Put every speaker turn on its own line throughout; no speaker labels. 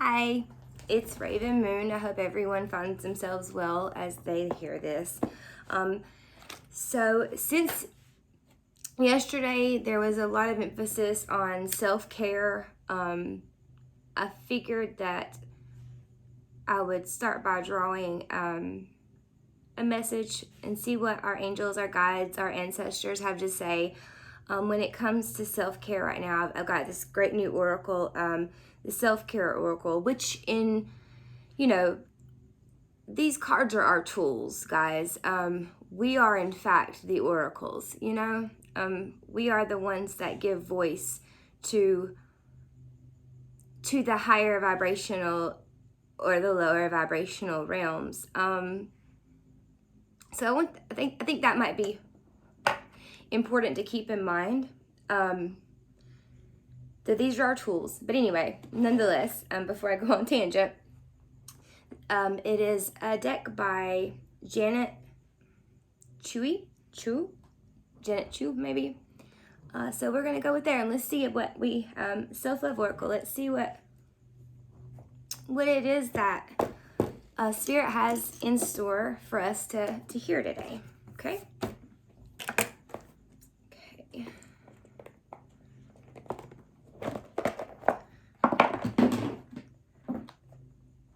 Hi, it's Raven Moon. I hope everyone finds themselves well as they hear this. So since yesterday there was a lot of emphasis on self-care, I figured that I would start by drawing a message and see what our angels, our guides, our ancestors have to say when it comes to self-care right now. I've got this great new oracle, the self-care oracle, which these cards are our tools, guys. We are in fact the oracles, we are the ones that give voice to the higher vibrational or the lower vibrational realms. So I think that might be important to keep in mind, that these are our tools. But anyway, nonetheless, before I go on tangent, it is a deck by Janet Chu, maybe. So we're gonna go with there and let's see what we self-love oracle. Let's see what it is that Spirit has in store for us to hear today. Okay.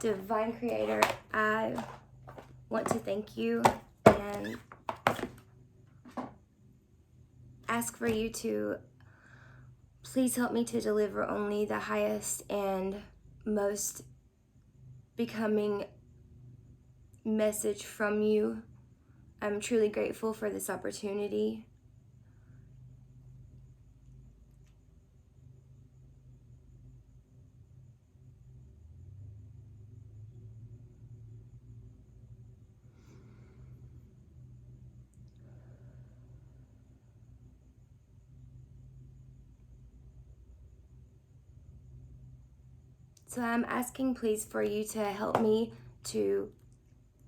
Divine Creator, I want to thank you and ask for you to please help me to deliver only the highest and most becoming message from you. I'm truly grateful for this opportunity. So I'm asking please for you to help me to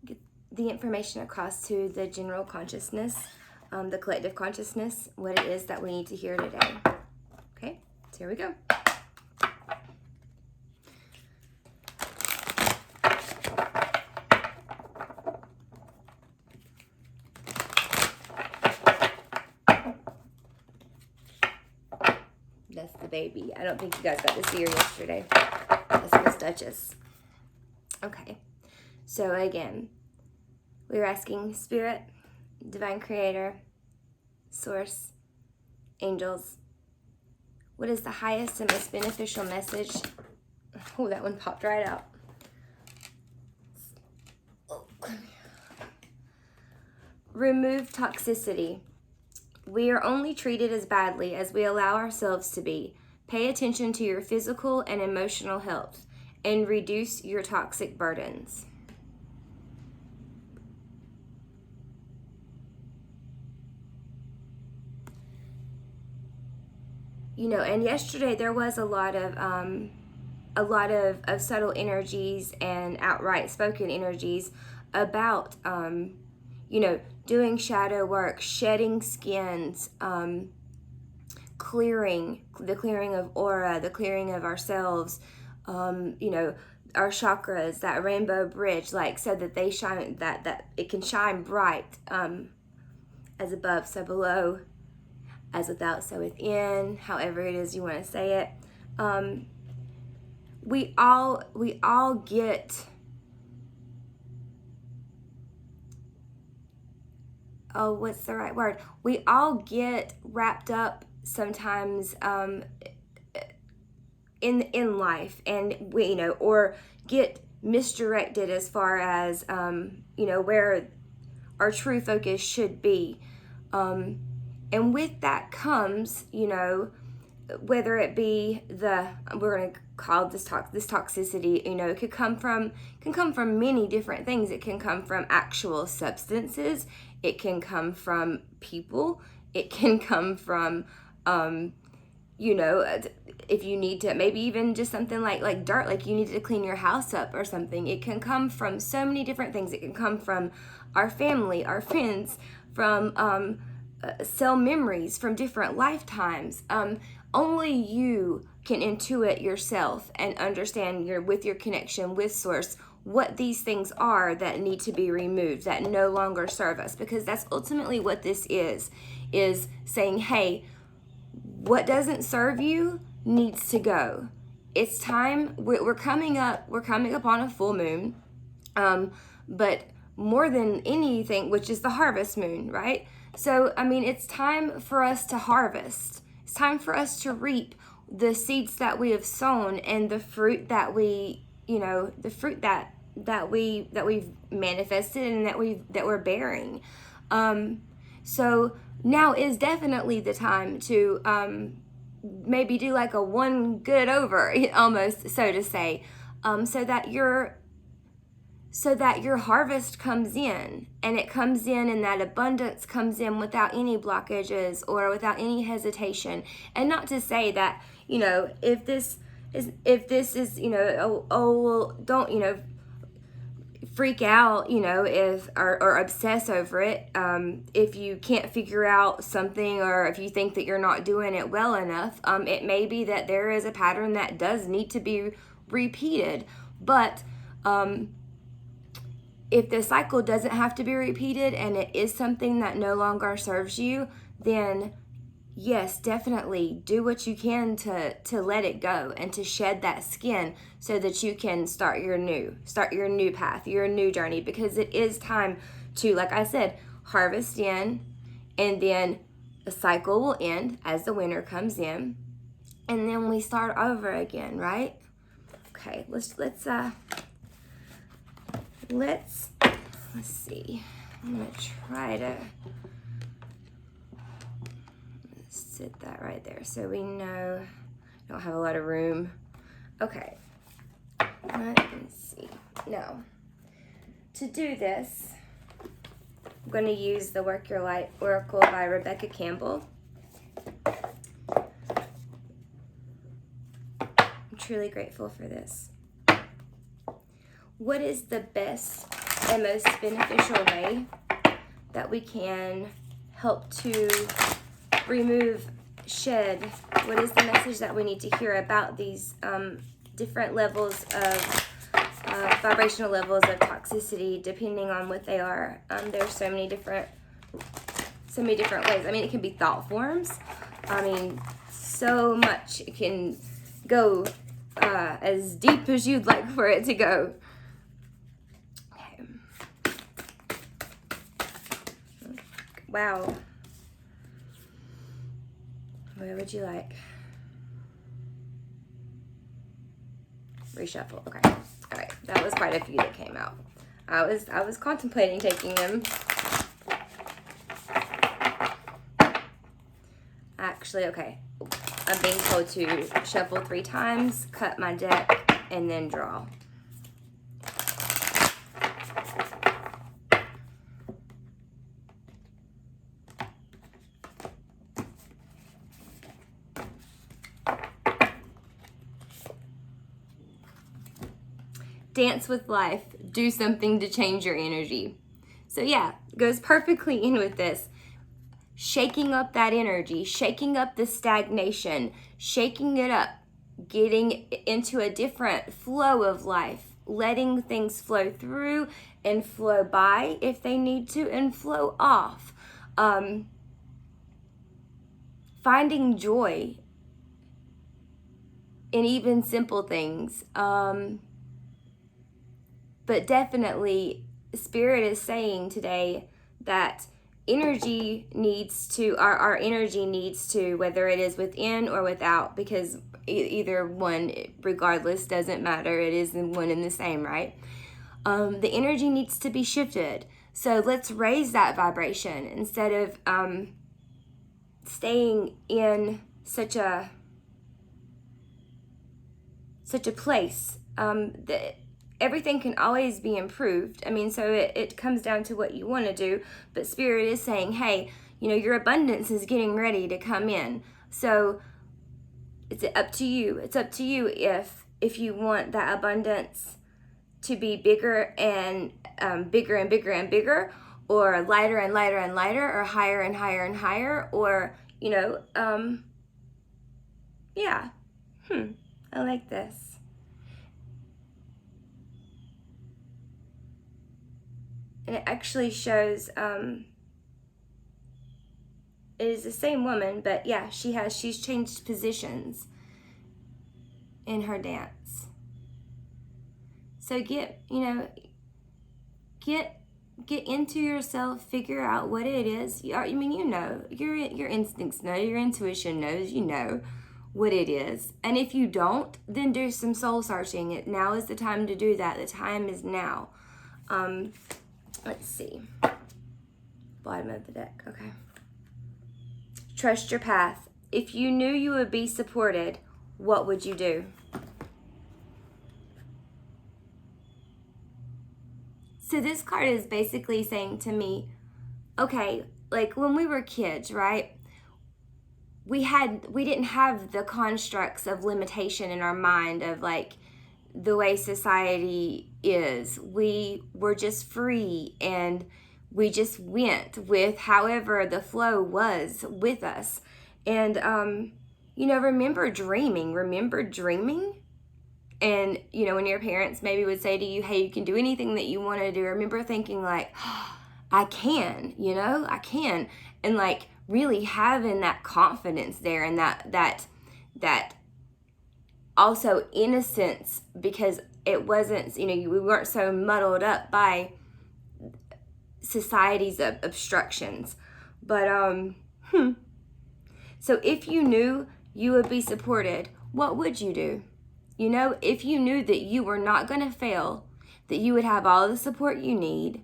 get the information across to the general consciousness, the collective consciousness, what it is that we need to hear today. Okay, so here we go. That's the baby. I don't think you guys got to see her yesterday. That's Miss Duchess. Okay, so again, we're asking Spirit, Divine Creator, Source, Angels, what is the highest and most beneficial message? Oh, that one popped right out. Oh, come here. Remove toxicity. We are only treated as badly as we allow ourselves to be. Pay attention to your physical and emotional health and reduce your toxic burdens. And yesterday there was a lot of subtle energies and outright spoken energies about, doing shadow work, shedding skins, the clearing of aura, the clearing of ourselves, our chakras, that rainbow bridge, so that they shine, that it can shine bright, as above, so below, as without, so within, however it is you want to say it. We all get, what's the right word? We all get wrapped up sometimes in life, and we or get misdirected as far as where our true focus should be. And with that comes, whether it be we're going to call this toxicity, it can come from many different things. It can come from actual substances. It can come from people. It can come from, if you need to, maybe even just something like dirt, like you need to clean your house up or something. It can come from so many different things. It can come from our family, our friends, from cell memories from different lifetimes. only you can intuit yourself and understand with your connection with source what these things are that need to be removed, that no longer serve us, because that's ultimately what this is saying, hey, what doesn't serve you needs to go. It's time. We're coming up on a full moon, but more than anything, which is the harvest moon, right? So I mean, it's time for us to harvest. It's time for us to reap the seeds that we have sown and the fruit that we've manifested and that we're bearing. So now is definitely the time to maybe do like a one good over, almost, so to say, so that your harvest comes in, and it comes in, and that abundance comes in without any blockages or without any hesitation. And not to say that, if this is, don't, freak out, if or obsess over it, if you can't figure out something, or if you think that you're not doing it well enough. It may be that there is a pattern that does need to be repeated, but if the cycle doesn't have to be repeated and it is something that no longer serves you, then yes, definitely do what you can to let it go and to shed that skin so that you can start your new path, your new journey, because it is time to, like I said, harvest in, and then the cycle will end as the winter comes in, and then we start over again, right? Okay, let's see. I'm gonna try to sit that right there so we know I don't have a lot of room. Okay, let me see. Now, to do this, I'm going to use the Work Your Light Oracle by Rebecca Campbell. I'm truly grateful for this. What is the best and most beneficial way that we can help to shed? What is the message that we need to hear about these different levels of vibrational levels of toxicity, depending on what they are? There's so many different ways. I mean, it can be thought forms. I mean, so much. It can go as deep as you'd like for it to go. Okay. Wow. What would you like? Reshuffle. Okay. All right. That was quite a few that came out. I was contemplating taking them. Actually, okay. I'm being told to shuffle 3 times, cut my deck, and then draw. Dance with life. Do something to change your energy. So yeah, goes perfectly in with this. Shaking up that energy, shaking up the stagnation, shaking it up, getting into a different flow of life, letting things flow through and flow by if they need to, and flow off. Finding joy in even simple things. But definitely, Spirit is saying today that energy needs to, our energy needs to, whether it is within or without, because either one, regardless, doesn't matter. It is one and the same, right? The energy needs to be shifted. So let's raise that vibration instead of staying in such a place that everything can always be improved. I mean, so it comes down to what you want to do, but Spirit is saying, hey, your abundance is getting ready to come in. So it's up to you. It's up to you if you want that abundance to be bigger and bigger and bigger and bigger, or lighter and lighter and lighter, or higher and higher and higher, or Yeah. I like this. And it actually shows, it is the same woman, but yeah, she's changed positions in her dance. So get into yourself, figure out what it is. I mean, your instincts know, your intuition knows, what it is. And if you don't, then do some soul searching. Now is the time to do that. The time is now. Let's see. Bottom of the deck. Okay. Trust your path. If you knew you would be supported, what would you do? So this card is basically saying to me, okay, like when we were kids, right? We didn't have the constructs of limitation in our mind of like the way society is. We were just free and we just went with however the flow was with us. And remember dreaming. And, when your parents maybe would say to you, hey, you can do anything that you want to do. Remember thinking like, oh, I can. And like really having that confidence there and that also innocence, because it wasn't, we weren't so muddled up by society's obstructions. But, so if you knew you would be supported, what would you do? If you knew that you were not going to fail, that you would have all the support you need,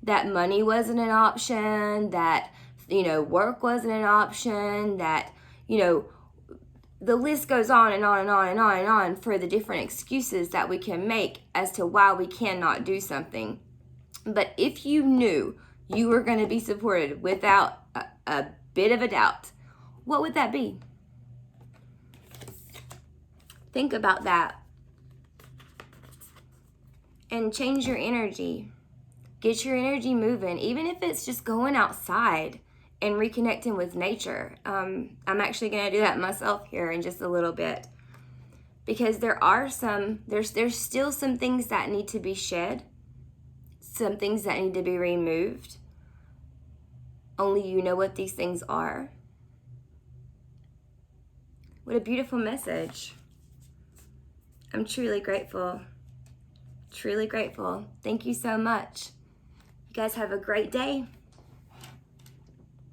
that money wasn't an option, that, work wasn't an option, that, the list goes on and on and on and on and on for the different excuses that we can make as to why we cannot do something. But if you knew you were going to be supported without a bit of a doubt, what would that be? Think about that. And change your energy. Get your energy moving, even if it's just going outside and reconnecting with nature. I'm actually going to do that myself here in just a little bit, because there's still some things that need to be shed, some things that need to be removed. Only you know what these things are. What a beautiful message. I'm truly grateful. Truly grateful. Thank you so much. You guys have a great day.